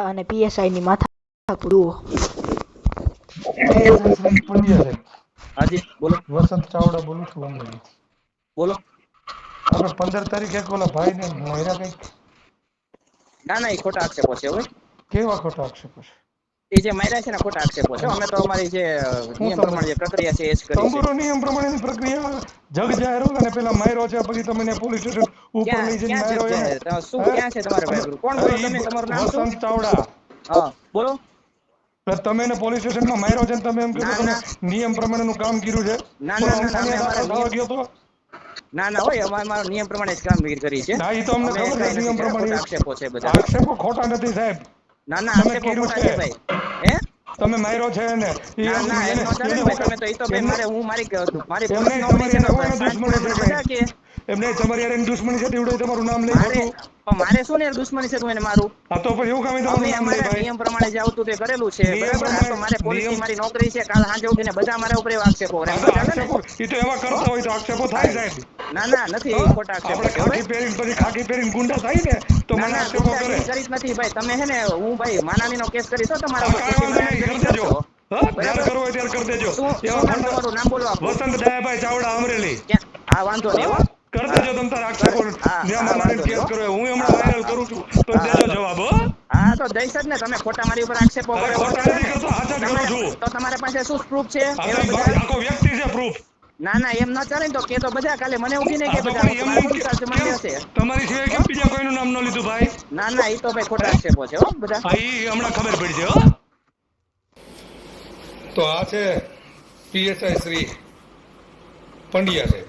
અને પીએસઆઈ ની માથાકૂટ જુઓ. પીએસઆઈ શ્રી પંડ્યા સાહેબ. હાજી બોલો. વસંત ચાવડા બોલું છું અમરેલી. બોલો. આપણે 15 તારીખે ઓલા ભાઈ ને માર્યા કંઈક. ના ના, એ ખોટા આક્ષેપો છે. હવે કેવા ખોટા આક્ષેપો છે? એ જે માર્યા છે ને ખોટા આક્ષેપો છે. અમે તો અમારી જે નિયમ પ્રમાણે જે પ્રક્રિયા છે એ જ કરી છે. તંબુરો નિયમ પ્રમાણેની પ્રક્રિયા જગ જાહેર હોય અને પેલા માર્યો છે પછી તમે પોલીસ સ્ટેશન ઉપર લઈ જઈને ક્યાં માર્યો છે શું ક્યાં છે તમારે ભાઈ? કોણ બોલો તમે? તમારું નામ શું? વસંત ચાવડા. હા બોલો. તમે એને પોલીસ સ્ટેશનમાં માર્યો છે ને તમે એમ કહો ના, તમે ના. નિયમ પ્રમાણેનું કામ કર્યું છે. ના, બોલો, ના, ના, અંથાણીયા અમે દાખલ થવા ગયો તો ના ના હોય અમારા નિયમ પ્રમાણે જ કામગીરી કરી છે. ના, એ તો અમને અમે ખબર છે કઈ નિયમ નથી કર્યા. પ્રમાણે. ખોટા આક્ષેપો છે બધા. આક્ષેપો ખોટા નથી સાહેબ. ના ના, તમે આક્ષેપો કર્યું ખોટા છે છે ભાઈ. હે તમે માર્યો છે એને ના ના, એમ નો ચાલે ને ભાઈ. તમે તો ઈ તો ભાઈ મારે હું મારી પોલીસ એમને નોકરી છે તમારી તો એને સાંજમાં દુશ્મની મને છે મજા કે એમને તમારી યાર દુશ્મની છે તેવડે તમારું નામ લઈ મારે ખોટું. મારે શું ને દુશ્મની છે તું એને મારું? આ તો પછી એવું કામ તમારું અમે નામ લઈ અમારા ભાઈ. નિયમ પ્રમાણે જે આવતું તે કરેલું છે નિયમ બરાબર. આ તો મારે પ્રમાણે પોલીસ ની નિયમ મારી નોકરી છે. કાલ સાંજે ઉઠીને બધા મારા ઉપર એવા આક્ષેપો કરે. આ એમ તો નો ચાલે ને. આક્ષેપો એ તો એવા કરતા હોય તો આક્ષેપો થાય સાહેબ. ના ના, નથી. તો ખોટા આક્ષેપો આપણે છે હવે. ખાકી પહેરીને પછી ખાકી પહેરીને ગુંડા થાય ને તો ના મને ના, આક્ષેપો કરે. ગુંડાગીરી કરી જ નથી ભાઈ. તમે હે ને હું ભાઈ માનાની નો કેસ કરીશ તમારા આ ઉપર. કાંઈ પછી વાંધો મને નહીં, અડચણ કરી દેજો. કરશો. હા, જ્યારે બરાબર. કરવું હોય ત્યારે કરી દેજો. શું નામ તમારું? નામ બોલો આપું. વસંત દયાભાઈ ચાવડા અમરેલી. ક્યાં? હા વાંધો નહીં હો. કરી હા. દેજો તમ તાર આક્ષેપો હા ન્યા હા, માનાને વાંધો નહીં કેસ હો. કરો. હું હા હમણાં હા વાયરલ હા કરું છું તો હા હા દેજો તો જવાબ. હો હા તો દઈશ જ ને. તમે ખોટા મારી ઉપર આક્ષેપો અરે કરો એમ નો ખોટા ચાલે નથી ને. કરતો, હાચા જ કરું છું. તો તમારા પાસે શું પ્રૂફ છે આ તો એવા બધા? આખો વ્યક્તિ છે પ્રૂફ. ના ના, એમ ન ચાલે ને. તો કે તો બધા કાલે મને ઉઠીને આ કે તો બધા પણ એમ મારા નહીં પોલીસ ચાલશે મને કેમ લેશે. તમારી સિવાય હો? કેમ બીજા કોઈનું નામ ન લીધું ભાઈ? ના ના, એ તો ભાઈ ખોટા હે? આક્ષેપો છે હો બધા. હા, ઈ હમણાં ખબર પડી છે. હો તો આ છે પીએસઆઈ શ્રી પંડ્યા છે.